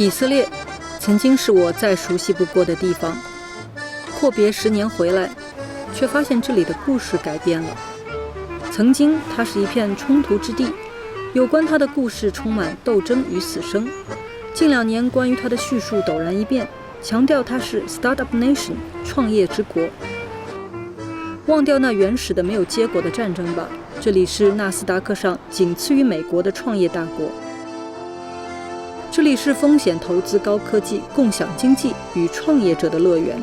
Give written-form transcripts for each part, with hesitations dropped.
以色列曾经是我再熟悉不过的地方，阔别10年回来，却发现这里的故事改变了。曾经它是一片冲突之地，有关它的故事充满斗争与死生。近2年关于它的叙述陡然一变，强调它是 Startup Nation 创业之国。忘掉那原始的没有结果的战争吧，这里是纳斯达克上仅次于美国的创业大国。这里是风险投资、高科技、共享经济与创业者的乐园。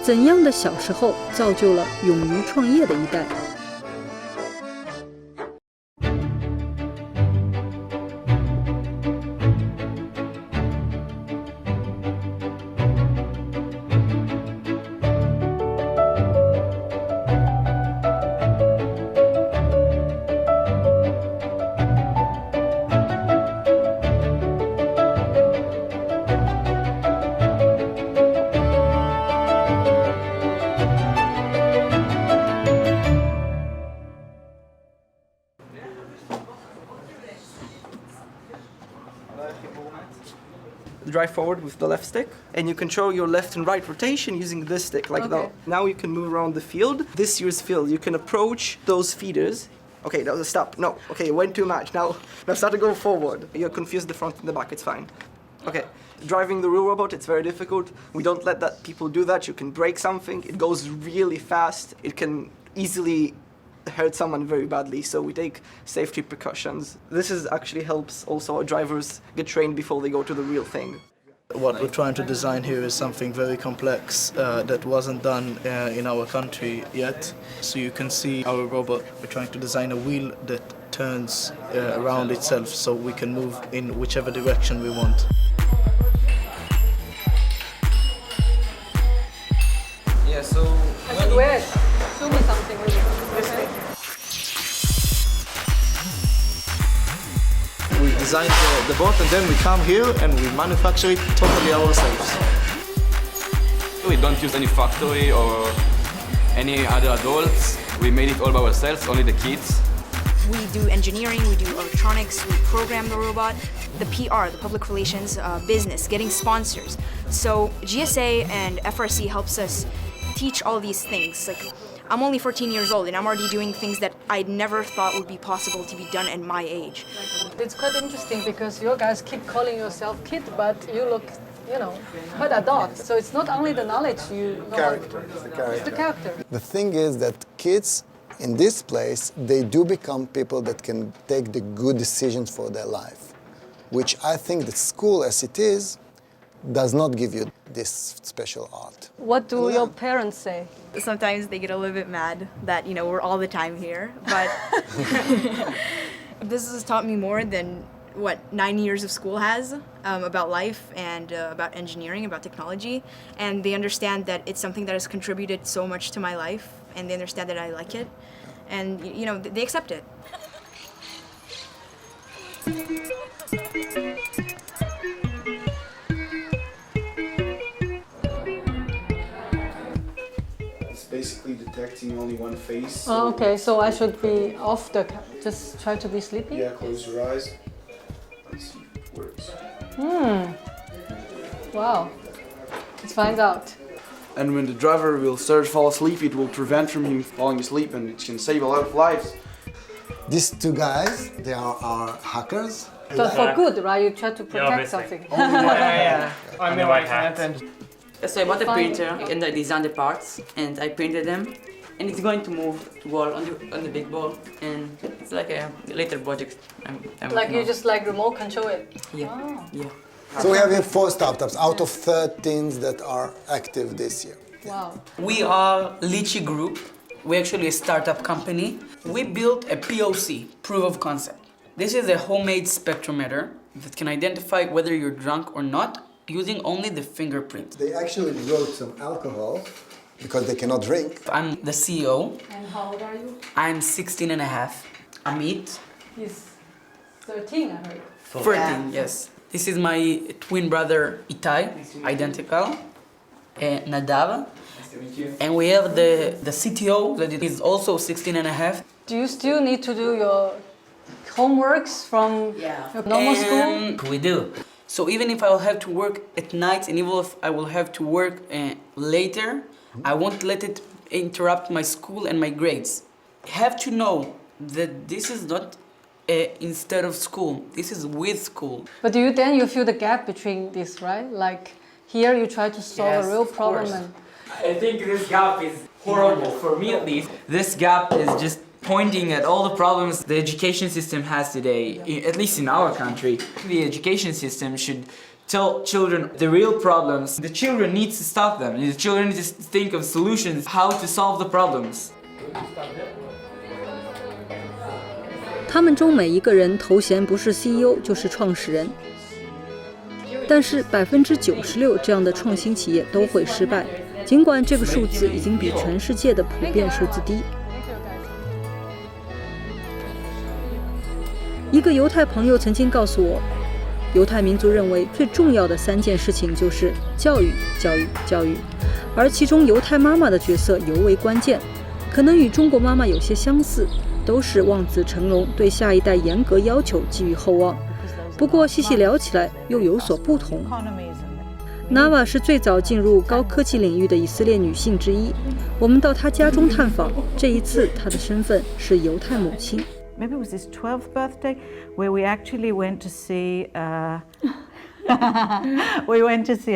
怎样的小时候造就了勇于创业的一代？Drive forward with the left stick, and you control your left and right rotation using this stick, like that. Now you can move around the field. This year's field, you can approach those feeders. Okay, that was a stop. No, okay, it went too much. Now start to go forward. You're confused the front and the back, it's fine. Okay, driving the real robot, it's very difficult. We don't let that people do that. You can break something. It goes really fast. It can easily hurt someone very badly, so we take safety precautions. This actually helps also our drivers get trained before they go to the real thing. What we're trying to design here is something very complex that wasn't done in our country yet. So you can see our robot, we're trying to design a wheel that turns around itself so we can move in whichever direction we want. Yeah, so... Where? Show me something. We design the bot and then we come here and we manufacture it totally ourselves. We don't use any factory or any other adults. We made it all by ourselves, only the kids. We do engineering, we do electronics, we program the robot, the PR, the public relations, business, getting sponsors. So GSA and FRC helps us teach all these things. Like, I'm only 14 years old and I'm already doing things that I never thought would be possible to be done at my age. It's quite interesting because you guys keep calling yourself kid, but you look, quite adult. So it's not only the knowledge you know. It's the character. The thing is that kids in this place, they do become people that can take the good decisions for their life, which I think that school as it is does not give you this special art. What do your parents say? Sometimes they get a little bit mad that, we're all the time here, but this has taught me more than, 9 years of school has about life and about engineering, about technology. And they understand that it's something that has contributed so much to my life, and they understand that I like it. And, they accept it. Basically detecting only one face. Oh, okay, so I should be off just try to be sleepy? Yeah, close your eyes. Let's see if it works. Wow. Let's find out. And when the driver will start to fall asleep, it will prevent from him falling asleep and it can save a lot of lives. These two guys, they are our hackers. So for good, right? You try to protect something. I'm the right hand. So I bought a printer and I designed the parts and I printed them, and it's going to move to wall on the big ball, and it's like a later project. Like you just remote control it? Yeah. Oh. Yeah. So we have 4 startups out of 13 that are active this year. Wow. We are Lychee Group. We're actually a startup company. We built a POC, proof of concept. This is a homemade spectrometer that can identify whether you're drunk or not using only the fingerprint. They actually wrote some alcohol because they cannot drink. I'm the CEO. And how old are you? I'm 16 and a half. Amit. He's 13, I heard. 14, yes. This is my twin brother Itai, identical. Nadav. And we have the CTO that is also 16 and a half. Do you still need to do your homeworks from normal school? We do. So even if I will have to work at night and even if I will have to work later, I won't let it interrupt my school and my grades. Have to know that this is not instead of school. This is with school. But you feel the gap between this, right? Like here you try to solve a real problem. And I think this gap is horrible, for me at least. This gap is just pointing at all the problems the education system has today, at least in our country. The education system should tell children the real problems. The children need to stop them. The children need to think of solutions, how to solve the problems. 他们中每一个人头衔不是 CEO 就是创始人，但是96%这样的创新企业都会失败，尽管这个数字已经比全世界的普遍数字低。一个犹太朋友曾经告诉我，犹太民族认为最重要的3件事情就是教育、教育、教育，而其中犹太妈妈的角色尤为关键，可能与中国妈妈有些相似，都是望子成龙，对下一代严格要求，寄予厚望。不过细细聊起来又有所不同。Nava 是最早进入高科技领域的以色列女性之一。我们到她家中探访，这一次她的身份是犹太母亲。Maybe it was his 12th birthday, where we actually went to see a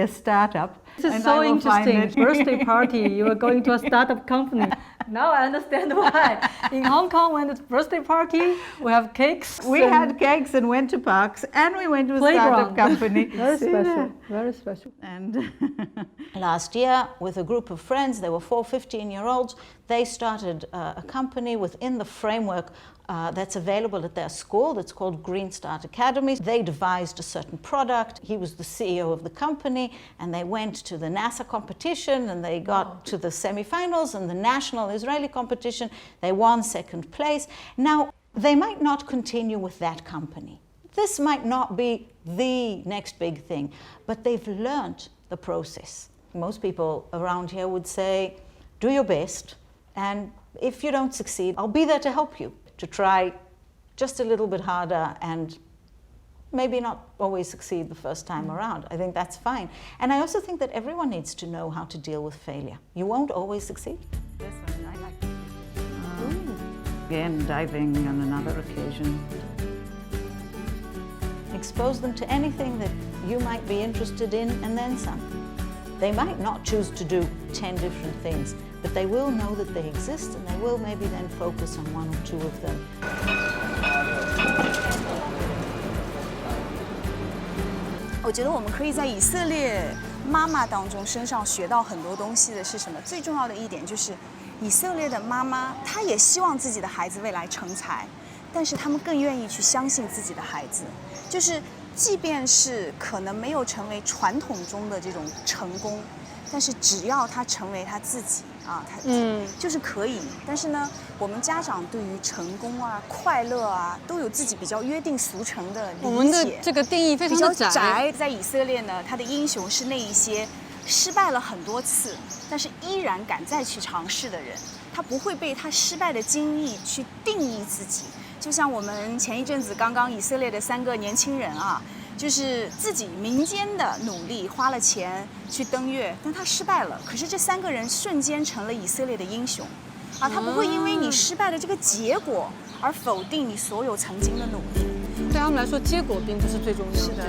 startup. This is so interesting. Birthday party, you were going to a startup company. Now I understand why. In Hong Kong, when it's birthday party, we have cakes. We had cakes and went to parks, and we went to a startup company. Very special, very special. And last year, with a group of friends, there were 4 15-year-olds, they started a company within the framework that's available at their school that's called Green Start Academy. They devised a certain product. He was the CEO of the company, and they went to the NASA competition, and they got to the semifinals and the national Israeli competition. They won 2nd place. Now, they might not continue with that company. This might not be the next big thing, but they've learned the process. Most people around here would say, do your best, and if you don't succeed, I'll be there to help you, to try just a little bit harder and maybe not always succeed the first time around. I think that's fine. And I also think that everyone needs to know how to deal with failure. You won't always succeed. This one I like. Again, diving on another occasion. Expose them to anything that you might be interested in and then some. They might not choose to do 10 different things, but they will know that they exist, and they will maybe then focus on 1 or 2 of them. 我觉得我们可以在以色列妈妈当中身上学到很多东西的是什么？最重要的一点就是，以色列的妈妈她也希望自己的孩子未来成才，但是他们更愿意去相信自己的孩子，就是即便是可能没有成为传统中的这种成功，但是只要他成为他自己啊，他就是可以。但是呢，我们家长对于成功啊、快乐啊，都有自己比较约定俗成的理解。我们的这个定义非常的窄。在以色列呢，他的英雄是那一些失败了很多次，但是依然敢再去尝试的人。他不会被他失败的经历去定义自己。就像我们前一阵子刚刚以色列的3个年轻人啊，就是自己民间的努力，花了钱去登月，但他失败了。可是这3个人瞬间成了以色列的英雄，啊，他不会因为你失败的这个结果而否定你所有曾经的努力。对他们来说，结果并不是最重要的。是的。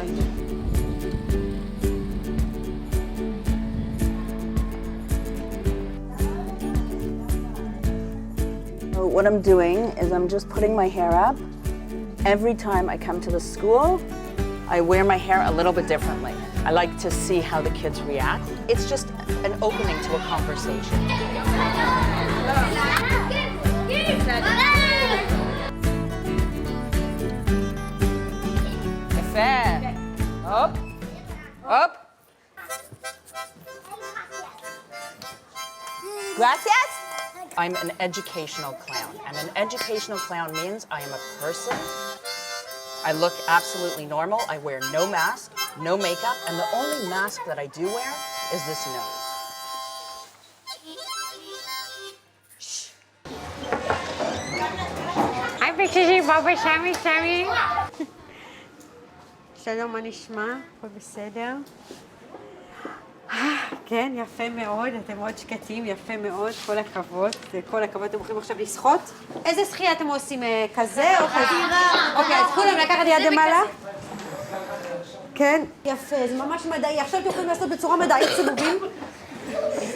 What I'm doing is I'm just putting my hair up. Every time I come to the school, I wear my hair a little bit differently. I like to see how the kids react. It's just an opening to a conversation. Up, up. Gracias. I'm an educational clown, and an educational clown means I am a person. I look absolutely normal. I wear no mask, no makeup, and the only mask that I do wear is this nose. I've been שישי בבא שמי שמי. שלום, מה נשמע? הכל בסדר? כן, יפה מאוד, אתם מאוד שקטים, יפה מאוד, כל הכבוד. כל הכבוד, אתם הולכים עכשיו לשחות? איזה שחייה אתם עושים? כזה או כזה? אוקיי, אז כולם לקחת יד למעלה? כן, יפה, זה ממש מדעי. עכשיו אתם יכולים לעשות בצורה מדעית סיבובים.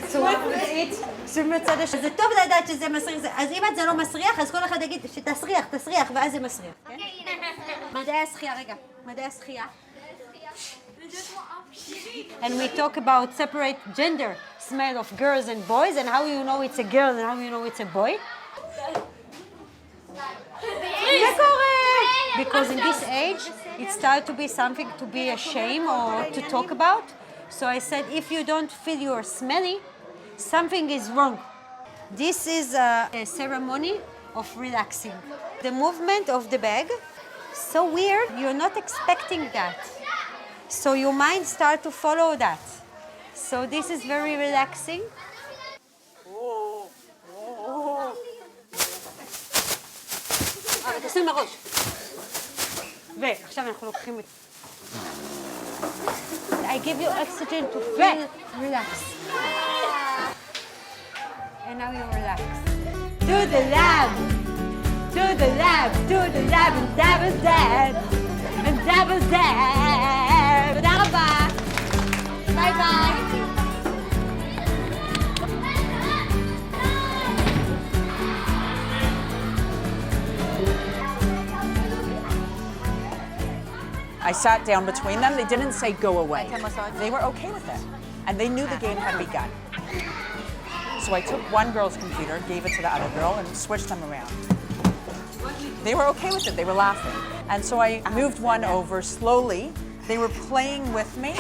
בצורה מדעית. שבצד השני. זה טוב לדעת שזה מסריח. אז אם זה לא מסריח, אז כל אחד יגיד שתסריח, תסריח, ואז זה מסריח. מדעי השחייה, רגע. מדעי השחייה. And we talk about separate gender smell of girls and boys and how you know it's a girl and how you know it's a boy. Because in this age, it started to be something to be ashamed or to talk about. So I said, if you don't feel you're smelly, something is wrong. This is a ceremony of relaxing. The movement of the bag, so weird, you're not expecting that. So your mind starts to follow that. So this is very relaxing. תשים בראש. ועכשיו אנחנו לוקחים את... I give you oxygen to feel relaxed. And now you relax. To the lab! To the lab! To the lab! And double dab! And double dab! תודה רבה! ביי ביי! I sat down between them. They didn't say go away. They were okay with it. And they knew the game had begun. So I took one girl's computer, gave it to the other girl, and switched them around. They were okay with it. They were laughing. And so I moved one over slowly. They were playing with me.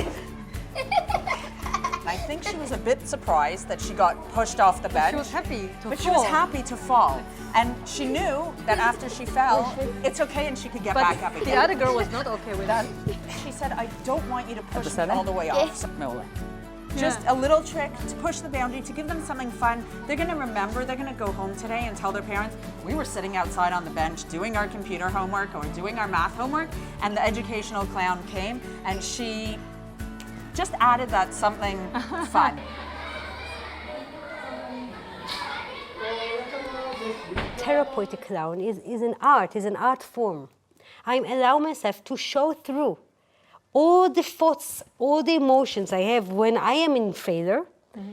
I think she was a bit surprised that she got pushed off the bench. She was happy to fall. But she was happy to fall. And she knew that after she fell, it's okay and she could get back up again. The other girl was not okay with that. She said, I don't want you to push me all the way off. Just a little trick to push the boundary, to give them something fun. They're going to remember, they're going to go home today and tell their parents, we were sitting outside on the bench doing our computer homework or doing our math homework, and the educational clown came and she just added that something fun. Therapeutic clown is an art form. I allow myself to show through all the thoughts, all the emotions I have when I am in failure.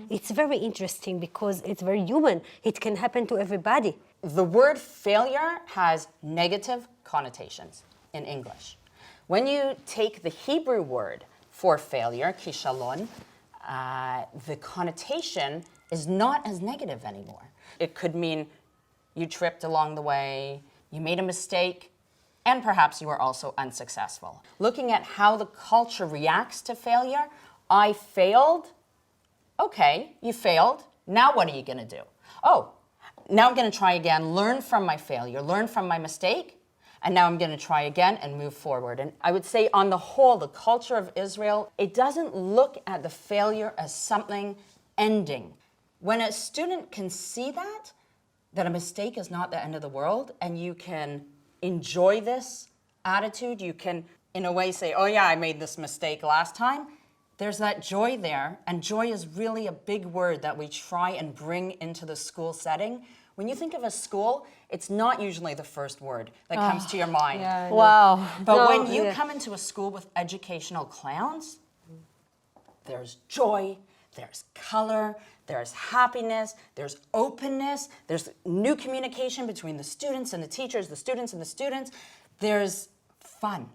It's very interesting because it's very human. It can happen to everybody. The word failure has negative connotations in English. When you take the Hebrew word for failure, kishalon, the connotation is not as negative anymore. It could mean you tripped along the way, you made a mistake, and perhaps you were also unsuccessful. Looking at how the culture reacts to failure, I failed. Okay, you failed. Now what are you going to do? Oh, now I'm going to try again, learn from my failure, learn from my mistake, and now I'm going to try again and move forward. And I would say on the whole, the culture of Israel, it doesn't look at the failure as something ending. When a student can see that a mistake is not the end of the world, and you can enjoy this attitude, you can, in a way, say, oh yeah, I made this mistake last time. There's that joy there, and joy is really a big word that we try and bring into the school setting. When you think of a school, it's not usually the first word that comes to your mind. Yeah, wow. But when you come into a school with educational clowns, there's joy, there's color, there's happiness, there's openness, there's new communication between the students and the teachers, the students and the students. There's fun.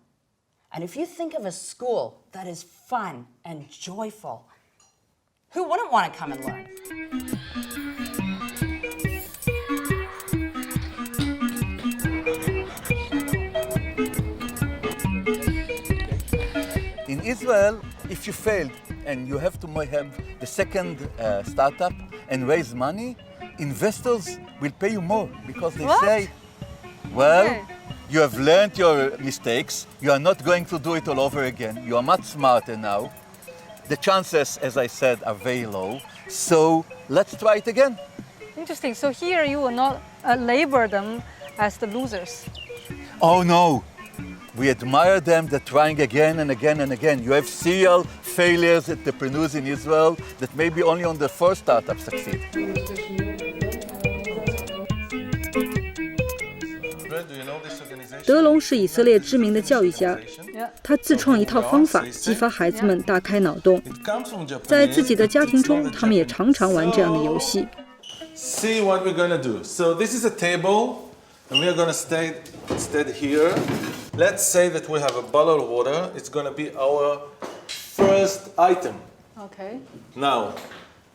And if you think of a school that is fun and joyful, who wouldn't want to come and learn? In Israel, if you failed and you have to have the second startup and raise money, investors will pay you more because they say, well, you have learned your mistakes, you are not going to do it all over again, you are much smarter now. The chances, as I said, are very low, so let's try it again. Interesting. So here you will not labor them as the losers. Oh no! We admire them, they're trying again and again and again. You have serial failures entrepreneurs in Israel that maybe only on the first startup succeed.德隆是以色列知名的教育家，他自创一套方法，激发孩子们大开脑洞。在自己的家庭中，他们也常常玩这样的游戏。See what we're gonna do. So this is a table, and we are gonna stay instead here. Let's say that we have a bottle of water. It's gonna be our first item. Okay. Now,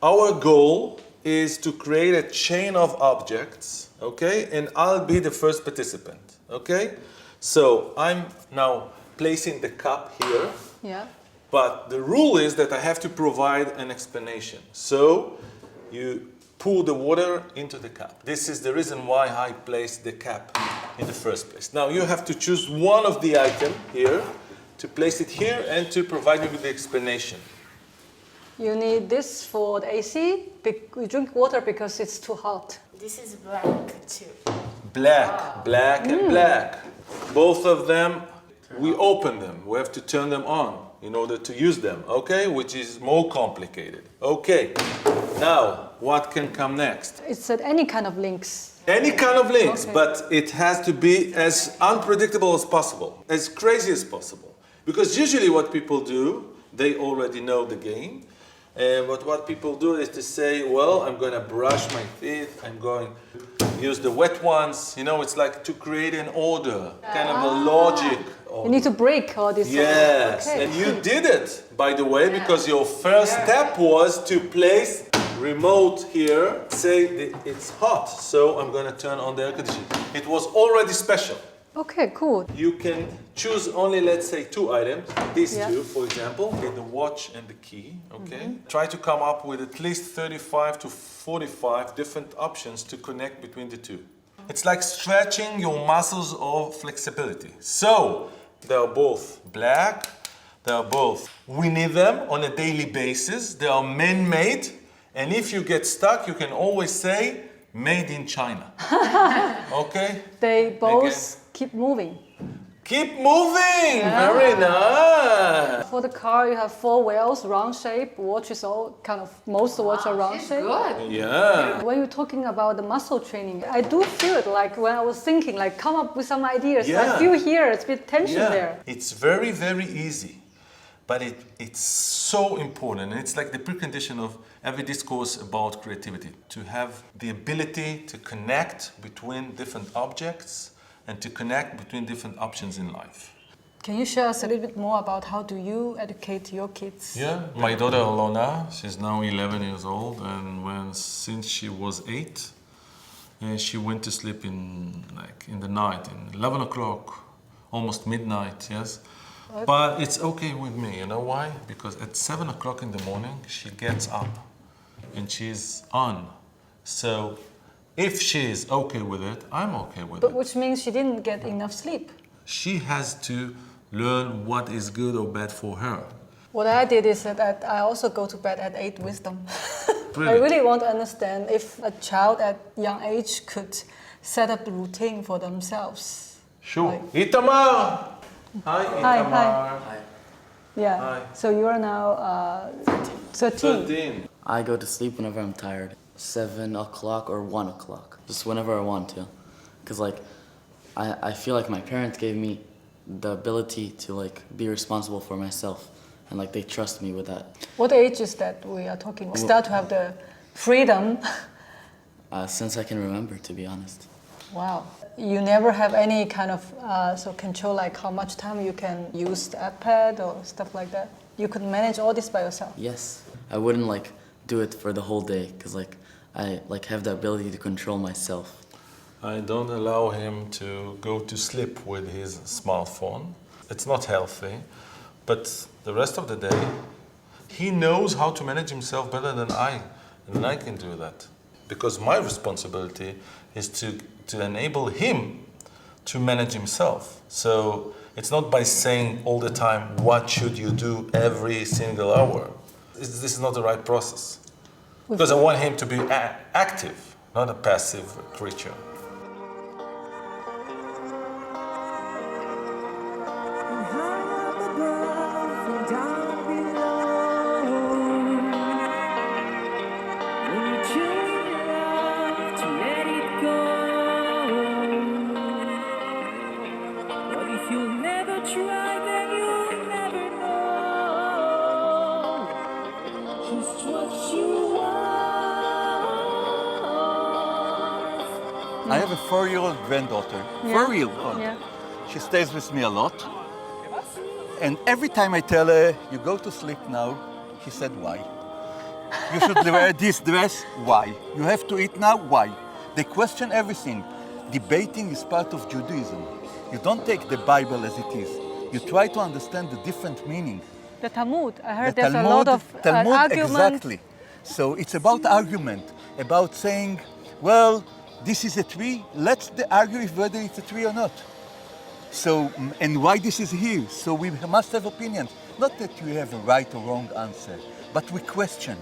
our goal is to create a chain of objects, okay? And I'll be the first participant, okay? So I'm now placing the cup here. Yeah. But the rule is that I have to provide an explanation. So you pour the water into the cup. This is the reason why I placed the cap in the first place. Now you have to choose one of the items here, to place it here and to provide me with the explanation. You need this for the AC. You drink water because it's too hot. This is black too. Black and black. Both of them, we open them. We have to turn them on in order to use them, okay? Which is more complicated. Okay, now what can come next? It's at any kind of links. Any kind of links, Okay. but it has to be as unpredictable as possible, as crazy as possible. Because usually what people do, they already know the game. But what people do is to say, well, I'm going to brush my teeth, I'm going to use the wet ones. You know, it's like to create an order, kind of a logic. You need to break all this. Yes, Okay. and you did it, by the way, because your first step was to place remote here, say it's hot, so I'm going to turn on the air conditioning. It was already special. Okay, cool. You can choose only, let's say, two items. These Yeah. two, for example, okay, the watch and the key, okay? Try to come up with at least 35 to 45 different options to connect between the two. It's like stretching your muscles of flexibility. So, they are both black, they are both, we need them on a daily basis, they are man-made, and if you get stuck, you can always say, made in China. Okay? They both keep moving. Keep moving! Very nice! For the car, you have 4 wheels, round shape. Watch is all kind of, most watch are round shape. Good. Yeah. When you're talking about the muscle training, I do feel it like when I was thinking, like come up with some ideas. Yeah. I feel here, it's a bit tension there. It's very, very easy. But it's so important. And it's like the precondition of every discourse about creativity. To have the ability to connect between different objects and to connect between different options in life. Can you share us a little bit more about how do you educate your kids? Yeah, my daughter Alona, she's now 11 years old, and since she was 8, she went to sleep in the night, in 11 o'clock, almost midnight, yes. What? But it's okay with me, you know why? Because at 7 o'clock in the morning, she gets up and she's on. So if she's okay with it, I'm okay with But it. which means she didn't get enough sleep. She has to learn what is good or bad for her. What I did is that I also go to bed at 8 with them. I Really? really want to understand if a child at young age could set up the routine for themselves. Sure. Itamar! Hi, Itamar. Hi. Yeah. Hi. So you are now 13. I go to sleep whenever I'm tired. 7 o'clock or 1 o'clock. Just whenever I want to. Because I feel like my parents gave me the ability to be responsible for myself. And they trust me with that. What age is that we are talking? Start to have the freedom. Since I can remember, to be honest. Wow. You never have any kind of control, like how much time you can use the iPad or stuff like that? You could manage all this by yourself? Yes. I wouldn't do it for the whole day because I have the ability to control myself. I don't allow him to go to sleep with his smartphone. It's not healthy, but the rest of the day, he knows how to manage himself better than I can do that. Because my responsibility is to enable him to manage himself. So it's not by saying all the time, what should you do every single hour? This is not the right process. Because I want him to be active, not a passive creature. I have a 4-year-old granddaughter. Yeah. 4-year-old. Yeah. She stays with me a lot. And every time I tell her, you go to sleep now, she said, why? You should wear this dress, why? You have to eat now, why? They question everything. Debating is part of Judaism. You don't take the Bible as it is. You try to understand the different meaning. The Talmud, I heard The there's a lot of Talmud, argument. exactly. So it's about argument, about saying, well, this is a tree, let's argue if whether it's a tree or not. So, and why this is here. So we must have opinions. Not that you have a right or wrong answer, but we question.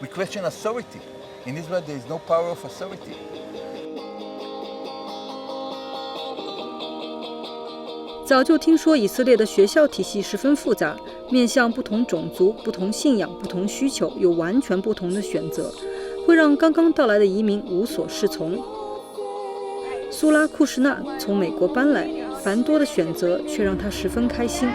We question authority. In Israel, there is no power of authority. 早就听说以色列的学校体系十分复杂，面向不同种族、不同信仰、不同需求，有完全不同的选择，会让刚刚到来的移民无所适从。苏拉库什纳从美国搬来，繁多的选择却让她十分开心。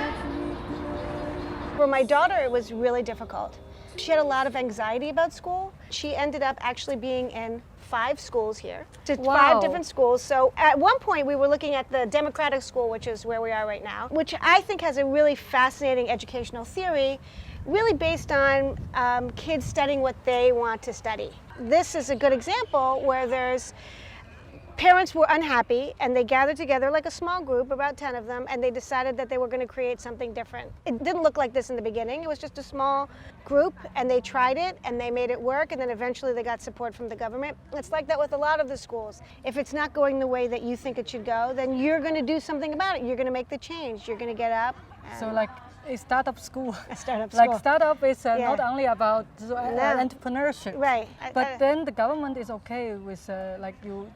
For my daughter, it was really difficult. She had a lot of anxiety about school. She ended up actually being in 5 schools here. Wow. 5 different schools. So at one point we were looking at the democratic school, which is where we are right now, which I think has a really fascinating educational theory, really based on kids studying what they want to study. This is a good example where there's parents were unhappy and they gathered together like a small group, about 10 of them, and they decided that they were going to create something different. It didn't look like this in the beginning. It was just a small group and they tried it and they made it work, and then eventually they got support from the government. It's like that with a lot of the schools. If it's not going the way that you think it should go, then you're going to do something about it. You're going to make the change. You're going to get up. So like a startup school. A startup school. Like startup is not only about entrepreneurship. Right. But then the government is okay with like you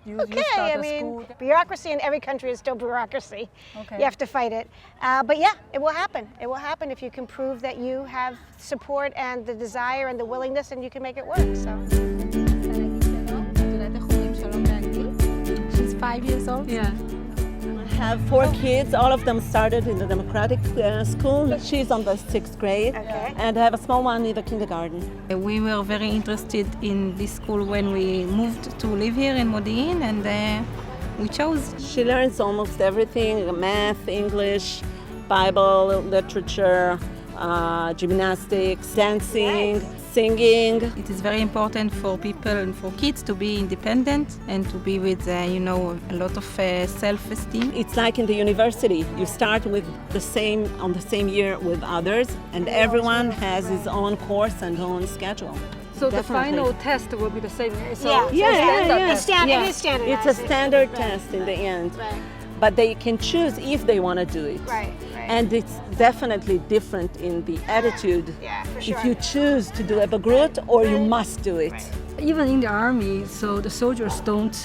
start a school. Bureaucracy in every country is still bureaucracy. Okay. You have to fight it. But yeah, it will happen. It will happen if you can prove that you have support and the desire and the willingness, and you can make it work. So. She's 5 years old. Yeah. I have 4 kids. All of them started in the democratic school. She's on the 6th grade. Okay. And I have a small one in the kindergarten. We were very interested in this school when we moved to live here in Modi'in, and we chose. She learns almost everything: math, English, Bible, literature, gymnastics, dancing, singing. It is very important for people and for kids to be independent and to be with, a lot of self-esteem. It's like in the university. You start with on the same year with others, and everyone has his own course and own schedule. So Definitely. The final test will be the same. So It is standardized. It's a standard test in the end. Right. But they can choose if they want to do it. Right. And it's definitely different in the attitude. Yeah, for sure. If you choose to do a bagrut or you must do it. Even in the army, so the soldiers don't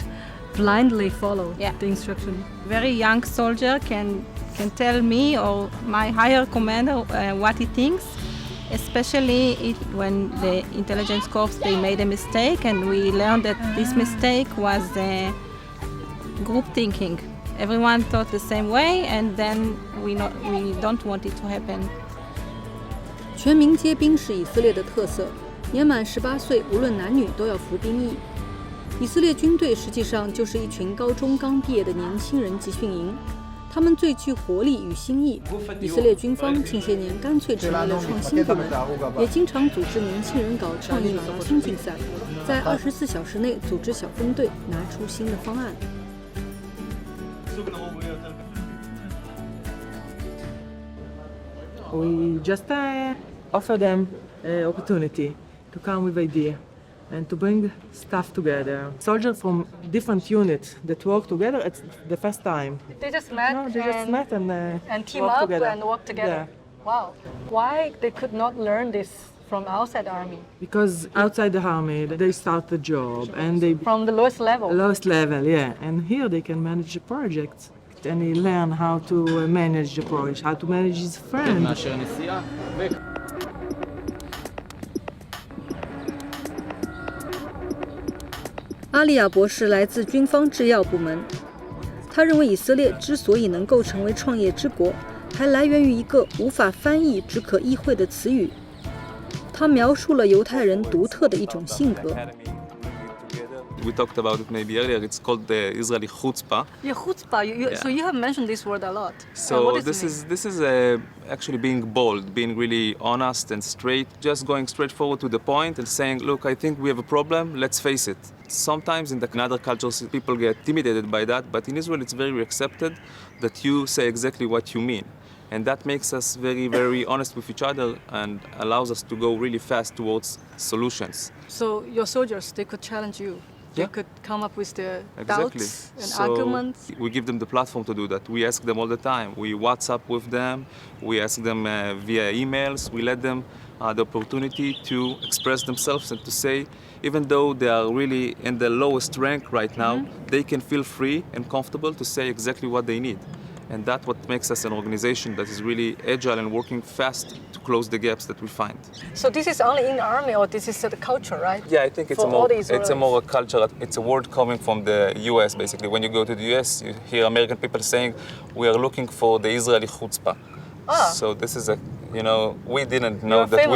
blindly follow the instruction. Very young soldier can tell me or my higher commander what he thinks, especially when the intelligence corps they made a mistake, and we learned that this mistake was group thinking. Everyone thought the same way, and then we don't want it to happen. 全民皆兵是以色列的特色，年满18岁，无论男女都要服兵役。以色列军队实际上就是一群高中刚毕业的年轻人集训营，他们最具活力与新意。以色列军方近些年干脆成立了创新部门，也经常组织年轻人搞创意马拉松竞赛，在24小时内组织小分队，拿出新的方案。We just offer them opportunity to come with idea and to bring staff together. Soldiers from different units that work together at the first time. They just met. No, they just met and team work up together. and work together. Yeah. Wow. Why they could not learn this from outside the army? Because outside the army, they start the job and they from the lowest level. Lowest level, yeah. And here they can manage the projects. And he learn how to manage the project, how to manage his friend. 阿利亚博士来自军方制药部门，他认为以色列之所以能够成为创业之国，还来源于一个无法翻译只可意会的词语他描述了犹太人独特的一种性格。We talked about it maybe earlier. It's called the Israeli chutzpah. Yeah, chutzpah. So you have mentioned this word a lot. So this is actually being bold, being really honest and straight, just going straight forward to the point and saying, look, I think we have a problem, let's face it. Sometimes in other cultures people get intimidated by that, but in Israel it's very accepted that you say exactly what you mean. And that makes us very, very honest with each other and allows us to go really fast towards solutions. So your soldiers, they could challenge you. They could come up with their Exactly. doubts and So arguments. we give them the platform to do that. We ask them all the time. We WhatsApp with them. We ask them via emails. We let them the opportunity to express themselves and to say, even though they are really in the lowest rank right now, they can feel free and comfortable to say exactly what they need. And that's what makes us an organization that is really agile and working fast to close the gaps that we find. So this is only in the army, or this is the culture, right? Yeah, I think it's a more culture. It's a word coming from the US, basically. When you go to the US, you hear American people saying, we are looking for the Israeli chutzpah. So this is we didn't know that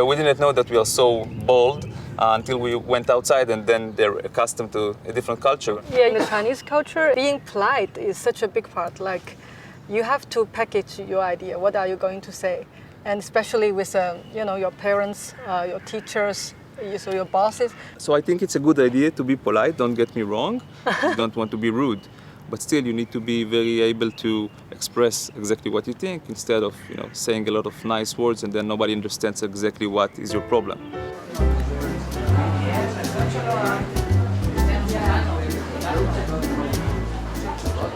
we didn't know that we are so bold until we went outside, and then they're accustomed to a different culture. Yeah, in the Chinese culture, being polite is such a big part. Like, you have to package your idea. What are you going to say? And especially with your parents, your teachers, so your bosses. So I think it's a good idea to be polite. Don't get me wrong. You don't want to be rude. But still, you need to be very able to express exactly what you think instead of saying a lot of nice words and then nobody understands exactly what is your problem.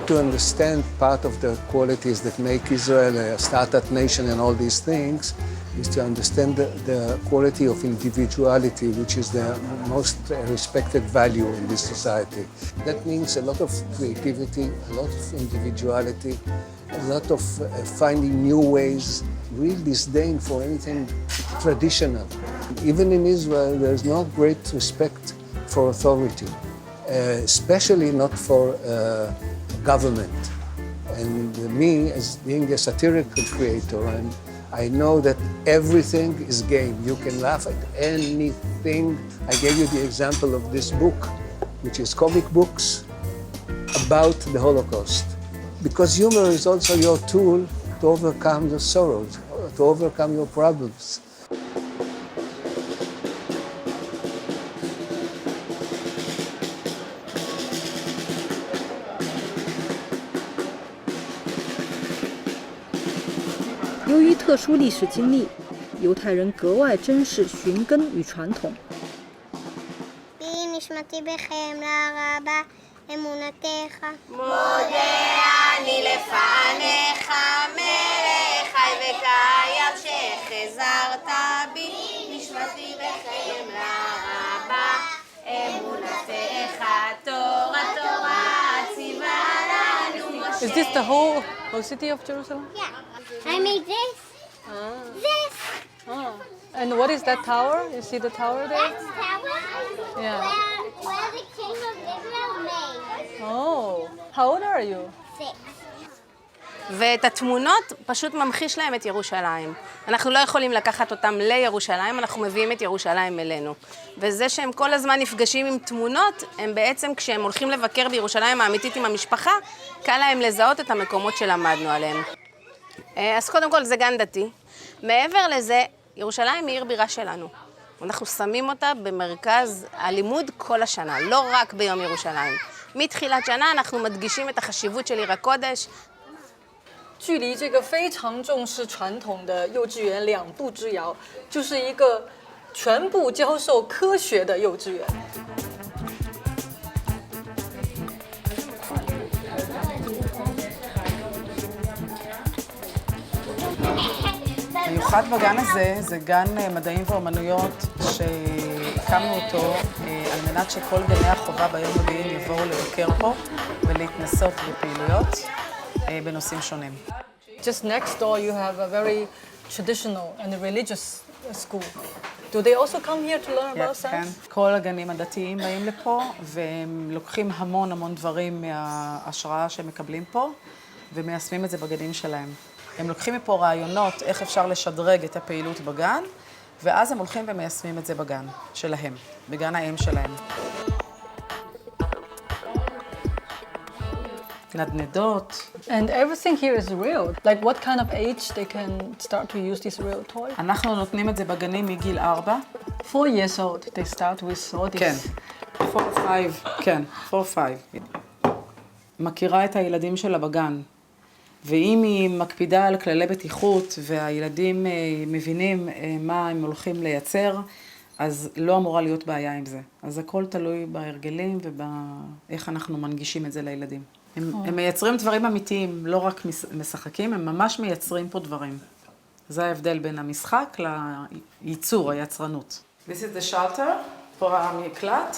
To understand part of the qualities that make Israel a startup nation and all these things is to understand the quality of individuality, which is the most respected value in this society. That means a lot of creativity, a lot of individuality, a lot of finding new ways, real disdain for anything traditional. Even in Israel, there's no great respect for authority, especially not for government. And me, as being a satirical creator, I know that everything is game. You can laugh at anything. I gave you the example of this book, which is comic books about the Holocaust. Because humor is also your tool to overcome the sorrows, to overcome your problems.《由于特殊历史经历，犹太人格外珍视寻根与传统。נשמתי בחמלה רבה אמונתך. מודה אני לפניך מלך חי וקיים שחזרת בי. נשמתי בחמלה רבה אמונתך תורה ציווה לנו משה. Is this the whole city of Jerusalem? Yeah. I made this. This. Oh. And what is that tower? You see the tower there? That's the tower. Yeah. Where the king of Israel made. Oh. How old are you? 6. ואת התמונות פשוט ממחיש להם את ירושלים. אנחנו לא יכולים לקחת אותם לירושלים, אנחנו מביאים את ירושלים אלינו. וזה שהם כל הזמן נפגשים עם תמונות, הם בעצם כשהם הולכים לבקר בירושלים האמיתית עם המשפחה, קל להם לזהות את המקומות שלמדנו עליהם. אז קודם כל זה גן דתי. מעבר לזה, ירושלים היא עיר בירה שלנו. אנחנו שמים אותה במרכז הלימוד כל השנה, לא רק ביום ירושלים. מתחילת שנה אנחנו מדגישים את החשיבות של עיר הקודש. 距离这个非常重视传统的幼稚园2步之遥，就是一个全部教授科学的幼稚园。 מיוחד בגן הזה, זה גן מדעים ואומנויות שהקמנו אותו על מנת שכל גני החובה בעיר מודיעין יבואו לבקר פה ולהתנסות בפעילויות בנושאים שונים. Just next door you have a very traditional and religious school. Do they also come here to learn about science? כן, כל הגנים הדתיים באים לפה והם לוקחים המון דברים מההשראה שהם מקבלים פה ומיישמים את זה בגנים שלהם. הם לוקחים מפה רעיונות איך אפשר לשדרג את הפעילות בגן, ואז הם הולכים ומיישמים את זה בגן שלהם, בגן האם שלהם. נדנדות. And everything here is real. Like what kind of age they can start to use this real toy? אנחנו נותנים את זה בגנים מגיל 4. 4 years old, they start with all this. כן, 4-5, כן, 4-5. מכירה את הילדים שלה בגן, ואם היא מקפידה על כללי בטיחות והילדים מבינים מה הם הולכים לייצר, אז לא אמורה להיות בעיה עם זה. אז הכל תלוי בהרגלים ובאיך אנחנו מנגישים את זה לילדים. הם מייצרים דברים אמיתיים, לא רק משחקים, הם ממש מייצרים פה דברים. זה ההבדל בין המשחק לייצור, היצרנות. This is the shelter, פה המקלט.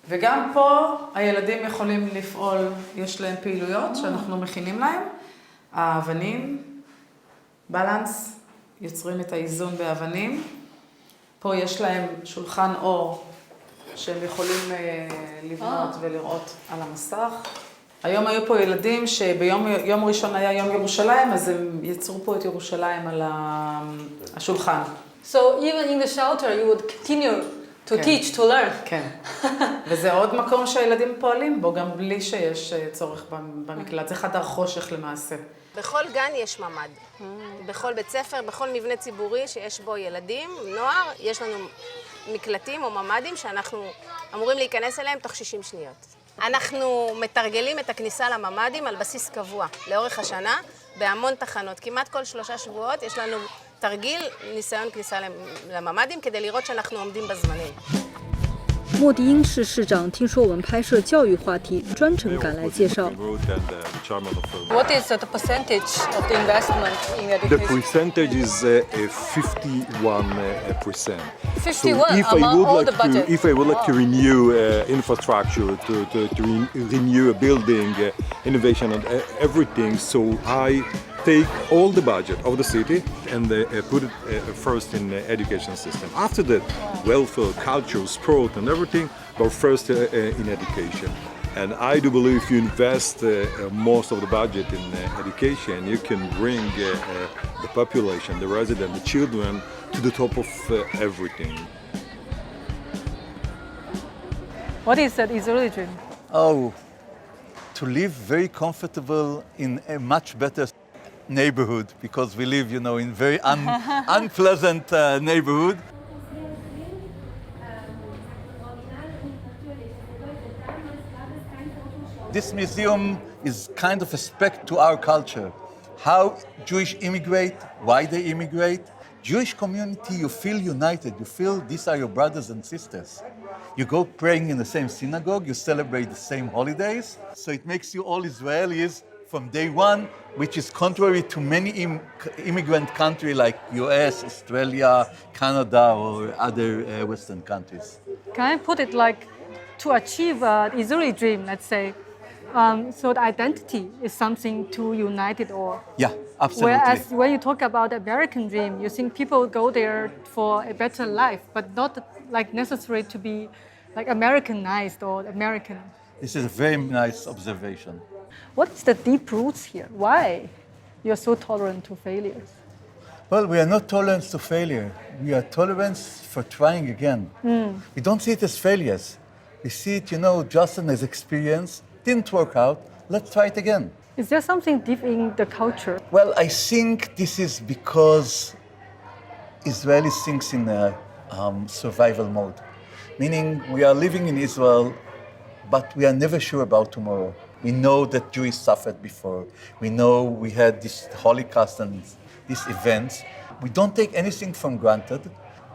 וגם פה הילדים יכולים לפעול, יש להם פעילויות שאנחנו מכינים להם. האבנים, בלנס, יוצרים את האיזון באבנים. פה יש להם שולחן אור שהם יכולים לבנות ולראות על המסך. היום היו פה ילדים שביום ראשון היה יום ירושלים, אז הם יצרו פה את ירושלים על השולחן. So even in the shelter you would continue to teach, to learn. כן. וזה עוד מקום שהילדים פועלים בו, גם בלי שיש צורך במקלט. זה חדר חושך למעשה. בכל גן יש ממ"ד. בכל בית ספר, בכל מבנה ציבורי שיש בו ילדים, נוער, יש לנו מקלטים או ממ"דים שאנחנו אמורים להיכנס אליהם תוך 60 שניות. אנחנו מתרגלים את הכניסה לממ"דים על בסיס קבוע, לאורך השנה, בהמון תחנות. כמעט כל 3 שבועות יש לנו תרגיל, ניסיון כניסה לממ"דים, כדי לראות שאנחנו עומדים בזמנים. 莫迪英市市长听说我们拍摄教育话题，专程赶来介绍。 What is the percentage of the investment in education? The percentage is 51%. 51 among all the budget. If I would like to renew infrastructure, to renew a building, innovation and everything, so I take all the budget of the city and put it first in the education system. After that, welfare, culture, sport and everything go first in education. And I do believe if you invest most of the budget in education, you can bring the population, the residents, the children to the top of everything. What is that Israeli dream? Oh, to live very comfortable in a much better neighborhood, because we live, in very unpleasant neighborhood. This museum is kind of a speck to our culture. How Jewish immigrate, why they immigrate. Jewish community, you feel united. You feel these are your brothers and sisters. You go praying in the same synagogue, you celebrate the same holidays. So it makes you all Israelis from day one, which is contrary to many immigrant countries like US, Australia, Canada, or other Western countries. Can I put it like to achieve an Israeli dream, let's say, so the identity is something to unite it all? Yeah, absolutely. Whereas when you talk about American dream, you think people go there for a better life, but not like necessary to be like Americanized or American. This is a very nice observation. What is the deep roots here? Why you're so tolerant to failures? Well, we are not tolerant to failure. We are tolerant for trying again. We don't see it as failures. We see it, just as experience. Didn't work out, let's try it again. Is there something deep in the culture? Well, I think this is because Israeli thinks in a survival mode. Meaning we are living in Israel, but we are never sure about tomorrow. We know that Jews suffered before. We know we had this Holocaust and these events. We don't take anything for granted.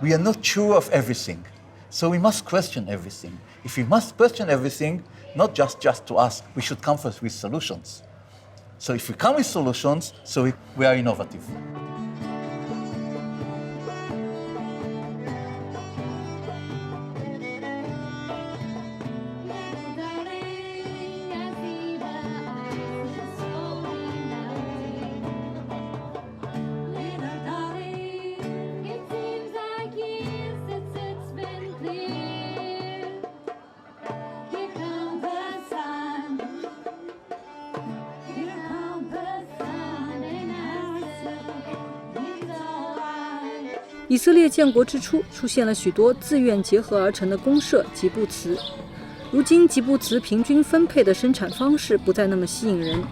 We are not sure of everything. So we must question everything. If we must question everything, not just to ask, we should come first with solutions. So if we come with solutions, we are innovative. Here come the 以色列建国之初，出现了许多自愿结合而成的公社吉布茨。如今，吉布茨平均分配的生产方式不再那么吸引人，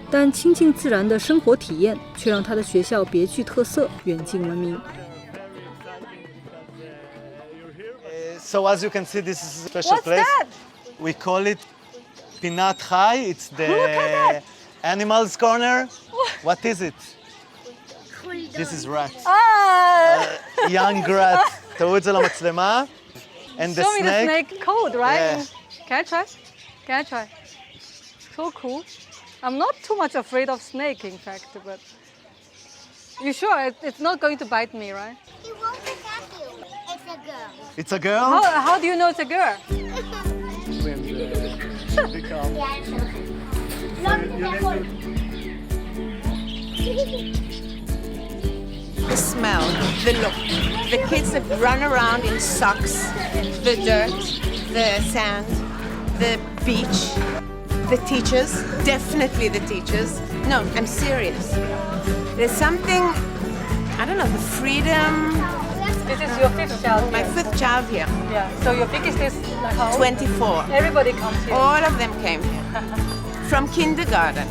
但亲近自然的生活体验却让他的学校别具特色，远近闻名。So as you can see, this is a special What's place. that? We call it Pinat Chai. It's the animals corner. What is it? This is rat. Young rat. תראו את זה למצלמה. And the Show me the snake. snake code, right? Yeah. Can I try? Can I try? So cool. I'm not too much afraid of snake, in fact, but you sure it's not going to bite me, right? He won't attack you. It's a girl. It's a girl? How do you know it's a girl? The smell, the look. The kids that run around in socks, the dirt, the sand, the beach. The teachers, definitely the teachers. No, I'm serious. There's something, I don't know, the freedom. This is your fifth child. My fifth child here. Yeah. So your biggest is like how old? 24. Everybody comes here. All of them came here. From kindergarten.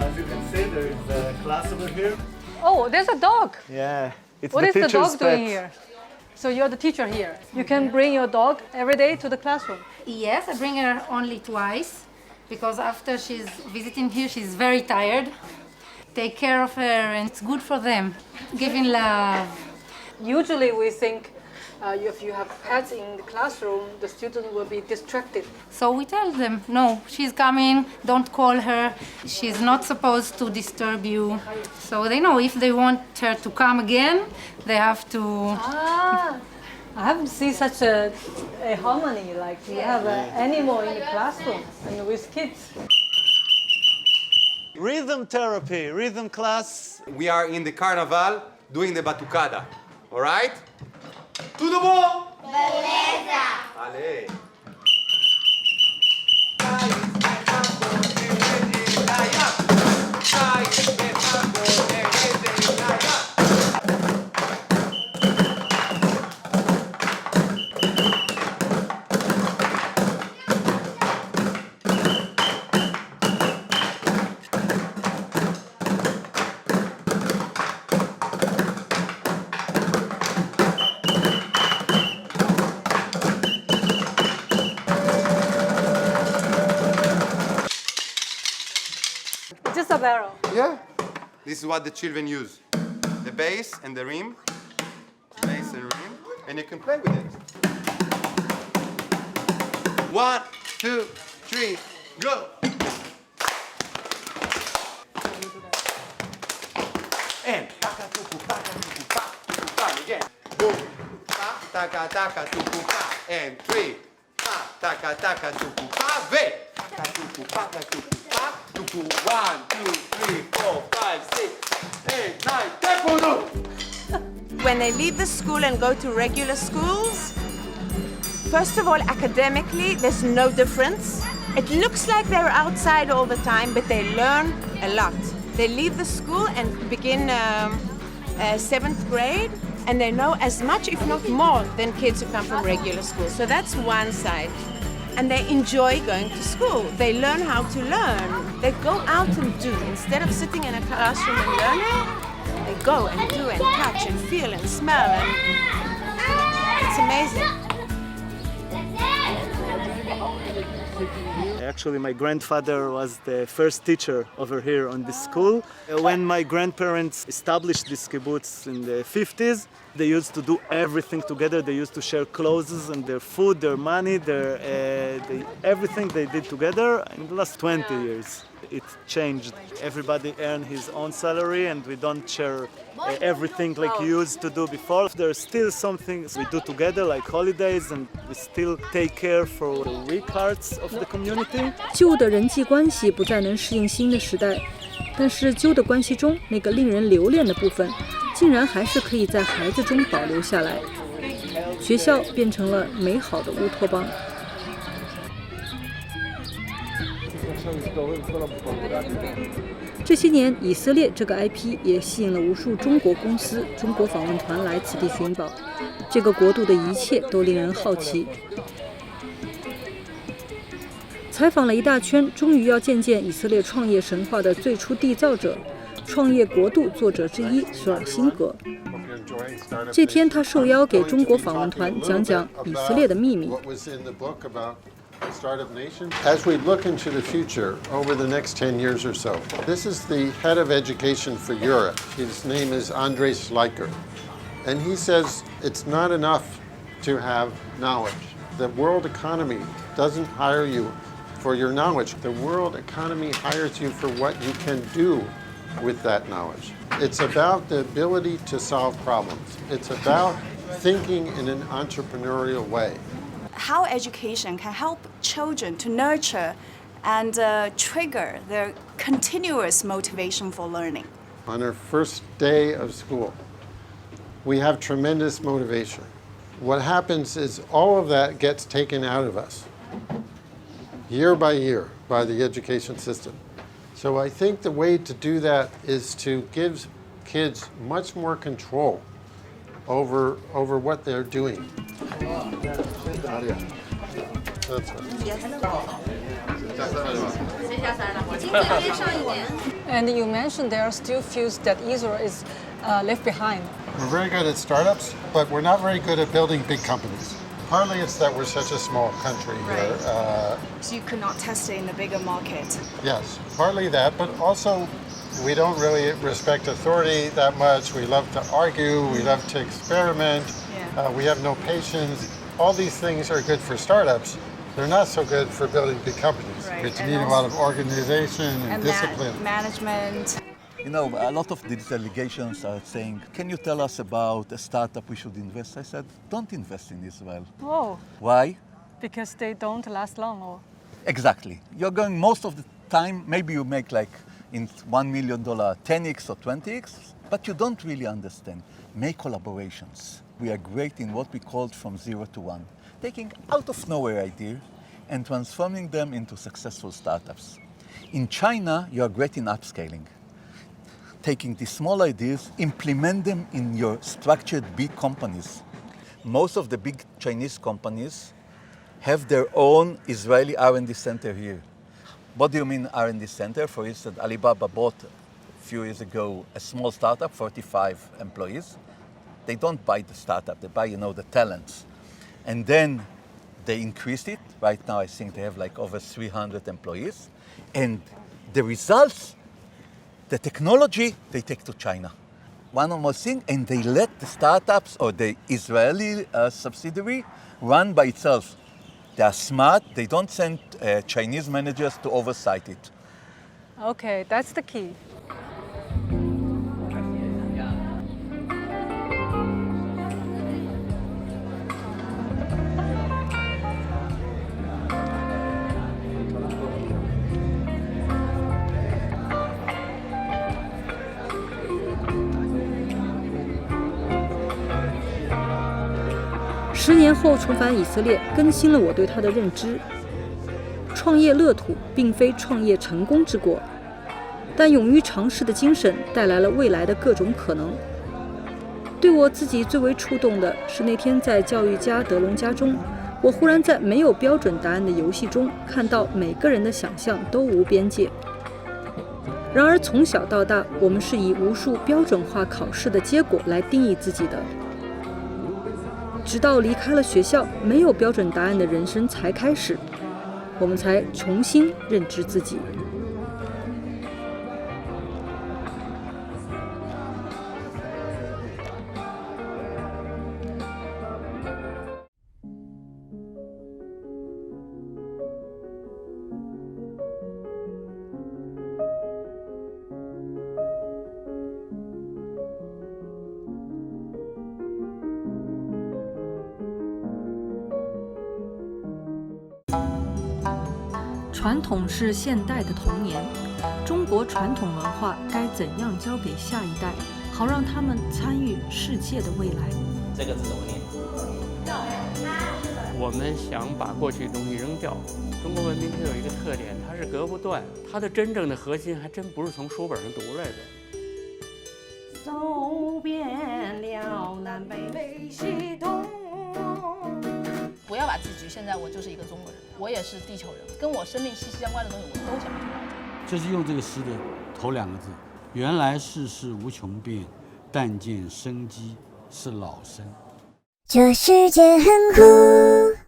As you can see, there is a class over here. Oh, there's a dog. Yeah. It's What the is the teacher's dog doing pet. here? So you're the teacher here. You can bring your dog every day to the classroom. Yes, I bring her only twice because after she's visiting here, she's very tired. Take care of her and it's good for them. Giving love. Usually we think if you have pets in the classroom, the student will be distracted. So we tell them, no, she's coming, don't call her. She's not supposed to disturb you. So they know if they want her to come again, they have to... I haven't seen such a harmony, like you have an animal in the classroom and with kids. Rhythm therapy, rhythm class. We are in the carnival doing the batucada. All right? Tudo bom? Beleza. Ale. Just a barrel. Yeah. This is what the children use. The bass and the rim. Bass and rim. And you can play with it. 1, 2, 3, go! And taka tuku pa again. Boom. Pa taka taka tuku pa. And 3. Pa taka taka tuku pa. Ve. Taka tuku pa tuku pa. Tuku 1, 2, 3, 4, 5, 6, 8, 9, 10. Tempo. When they leave the school and go to regular schools, first of all, academically, there's no difference. It looks like they're outside all the time, but they learn a lot. They leave the school and begin 7th grade, and they know as much, if not more, than kids who come from regular school. So that's one side. And they enjoy going to school. They learn how to learn. They go out and do. Instead of sitting in a classroom and learning, they go and do and touch and feel and smell. And it's amazing. Actually, my grandfather was the first teacher over here on this school. When my grandparents established this kibbutz in the 50s, they used to do everything together. They used to share clothes and their food, their money, everything they did together. In the last 20 years, it changed. Everybody earned his own salary, and we don't share everything like we used to do before. There's still some things we do together, like holidays, and we still take care for the weak hearts of the community. 旧的人际关系不再能适应新的时代，但是旧的关系中那个令人留恋的部分，竟然还是可以在孩子中保留下来。学校变成了美好的乌托邦。这些年，以色列这个 IP 也吸引了无数中国公司、中国访问团来此地寻宝。这个国度的一切都令人好奇。采访了一大圈，终于要见见以色列创业神话的最初缔造者、创业国度作者之一索尔辛格。这天，他受邀给中国访问团讲讲以色列的秘密。Startup nation. As we look into the future over the next 10 years or so, this is the head of education for Europe. His name is Andrei Schleicher. And he says it's not enough to have knowledge. The world economy doesn't hire you for your knowledge. The world economy hires you for what you can do with that knowledge. It's about the ability to solve problems. It's about thinking in an entrepreneurial way. How education can help children to nurture and trigger their continuous motivation for learning. On our first day of school, we have tremendous motivation. What happens is all of that gets taken out of us year by year by the education system. So I think the way to do that is to give kids much more control over what they're doing. That's And you mentioned there are still fears that Israel is left behind. We're very good at startups, but we're not very good at building big companies. Partly it's that we're such a small country here. So you could not test it in a bigger market. Yes, partly that, but also we don't really respect authority that much. We love to argue, we love to experiment, we have no patience. All these things are good for startups. They're not so good for building big companies. Right. Which need a lot of organization and discipline. Management. You know, a lot of digital delegations are saying, can you tell us about a startup we should invest? I said, don't invest in Israel. Oh. Why? Because they don't last long. Or... Exactly. You're going most of the time, maybe you make like in $1 million 10x or 20x, but you don't really understand. Make collaborations. We are great in what we called from 0 to 1, taking out of nowhere idea and transforming them into successful startups. In China, you are great in upscaling. Taking these small ideas, implement them in your structured big companies. Most of the big Chinese companies have their own Israeli R&D center here. What do you mean R&D center? For instance, Alibaba bought a few years ago a small startup, 45 employees. They don't buy the startup, they buy, the talents. And then they increased it. Right now, I think they have like over 300 employees. And the results, the technology, they take to China. One more thing, and they let the startups or the Israeli subsidiary run by itself. They are smart, they don't send Chinese managers to oversight it. Okay, that's the key.10年后重返以色列，更新了我对他的认知。创业乐土并非创业成功之果，但勇于尝试的精神带来了未来的各种可能。对我自己最为触动的是那天在教育家德隆家中，我忽然在没有标准答案的游戏中看到每个人的想象都无边界。然而从小到大，我们是以无数标准化考试的结果来定义自己的。直到离开了学校，没有标准答案的人生才开始，我们才重新认知自己。传统是现代的童年，中国传统文化该怎样教给下一代，好让他们参与世界的未来？这个字怎么念？我们想把过去的东西扔掉，中国文明它有一个特点，它是隔不断，它的真正的核心还真不是从书本上读来的。走遍了南北北西东。不要把自己局限在我就是一个中国人，我也是地球人，跟我生命息息相关的东西我都讲出来。就是用这个诗的头2个字：原来世事无穷变，但见生机是老生。这世界很酷。